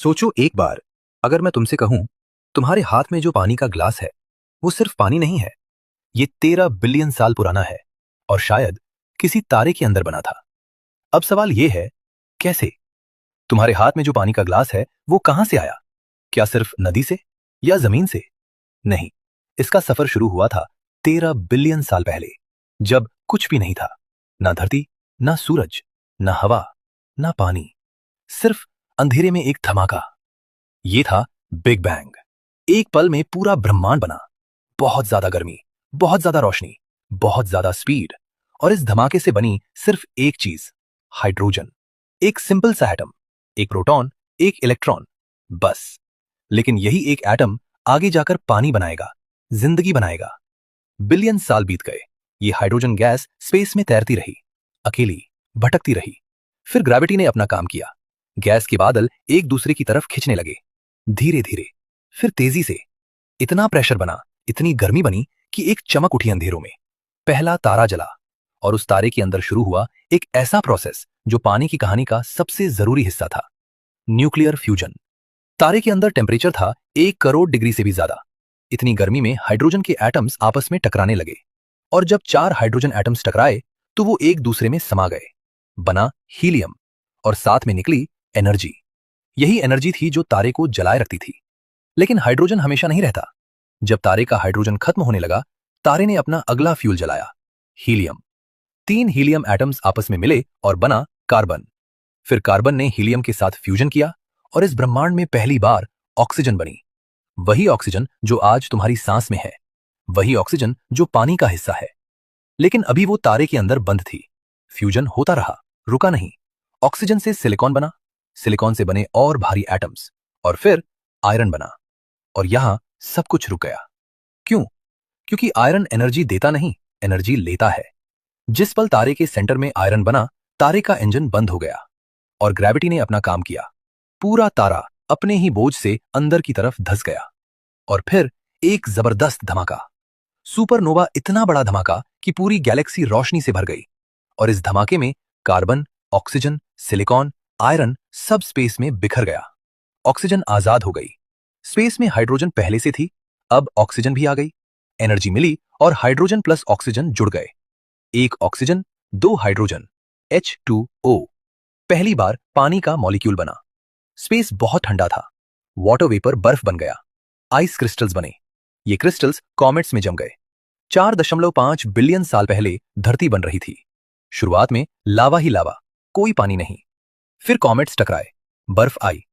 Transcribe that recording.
सोचो एक बार, अगर मैं तुमसे कहूं तुम्हारे हाथ में जो पानी का ग्लास है वो सिर्फ पानी नहीं है। ये 13 बिलियन साल पुराना है और शायद किसी तारे के अंदर बना था। अब सवाल ये है, कैसे? तुम्हारे हाथ में जो पानी का ग्लास है वो कहां से आया? क्या सिर्फ नदी से या जमीन से? नहीं, इसका सफर शुरू हुआ था 13 बिलियन साल पहले, जब कुछ भी नहीं था। ना धरती, ना सूरज, ना हवा, ना पानी, सिर्फ अंधेरे में एक धमाका। ये था बिग बैंग। एक पल में पूरा ब्रह्मांड बना। बहुत ज्यादा गर्मी, बहुत ज्यादा रोशनी, बहुत ज्यादा स्पीड, और इस धमाके से बनी सिर्फ एक चीज, हाइड्रोजन। एक सिंपल सा एटम, एक प्रोटॉन, एक इलेक्ट्रॉन, बस। लेकिन यही एक एटम आगे जाकर पानी बनाएगा, जिंदगी बनाएगा। बिलियन साल बीत गए। ये हाइड्रोजन गैस स्पेस में तैरती रही, अकेली, भटकती रही। फिर ग्रेविटी ने अपना काम किया। गैस के बादल एक दूसरे की तरफ खिंचने लगे, धीरे धीरे, फिर तेजी से। इतना प्रेशर बना, इतनी गर्मी बनी कि एक चमक उठी अंधेरों में। पहला तारा जला, और उस तारे के अंदर शुरू हुआ एक ऐसा प्रोसेस जो पानी की कहानी का सबसे जरूरी हिस्सा था, न्यूक्लियर फ्यूजन। तारे के अंदर टेम्परेचर था 1 करोड़ डिग्री से भी ज्यादा। इतनी गर्मी में हाइड्रोजन के एटम्स आपस में टकराने लगे, और जब 4 हाइड्रोजन एटम्स टकराए तो वो एक दूसरे में समा गए। बना हीलियम, और साथ में निकली एनर्जी। यही एनर्जी थी जो तारे को जलाए रखती थी। लेकिन हाइड्रोजन हमेशा नहीं रहता। जब तारे का हाइड्रोजन खत्म होने लगा, तारे ने अपना अगला फ्यूल जलाया, हीलियम। 3 हीलियम एटम्स आपस में मिले और बना कार्बन। फिर कार्बन ने हीलियम के साथ फ्यूजन किया, और इस ब्रह्मांड में पहली बार ऑक्सीजन बनी। वही ऑक्सीजन जो आज तुम्हारी सांस में है, वही ऑक्सीजन जो पानी का हिस्सा है। लेकिन अभी वो तारे के अंदर बंद थी। फ्यूजन होता रहा, रुका नहीं। ऑक्सीजन से सिलिकॉन बना, सिलिकॉन से बने और भारी एटम्स, और फिर आयरन बना। और यहां सब कुछ रुक गया। क्यों? क्योंकि आयरन एनर्जी देता नहीं, एनर्जी लेता है। जिस पल तारे के सेंटर में आयरन बना, तारे का इंजन बंद हो गया, और ग्रेविटी ने अपना काम किया। पूरा तारा अपने ही बोझ से अंदर की तरफ धंस गया। और फिर एक जबरदस्त धमाका, सुपरनोवा। इतना बड़ा धमाका कि पूरी गैलेक्सी रोशनी से भर गई। और इस धमाके में कार्बन, ऑक्सीजन, सिलिकॉन, आयरन सब स्पेस में बिखर गया। ऑक्सीजन आजाद हो गई। स्पेस में हाइड्रोजन पहले से थी, अब ऑक्सीजन भी आ गई। एनर्जी मिली और हाइड्रोजन प्लस ऑक्सीजन जुड़ गए। एक ऑक्सीजन, 2 हाइड्रोजन, H2O। पहली बार पानी का मॉलिक्यूल बना। स्पेस बहुत ठंडा था। वाटर वेपर बर्फ बन गया, आइस क्रिस्टल्स बने। ये क्रिस्टल्स कॉमेट्स में जम गए। 4.5 बिलियन साल पहले धरती बन रही थी। शुरुआत में लावा ही लावा, कोई पानी नहीं। फिर कॉमेट्स टकराए, बर्फ आई,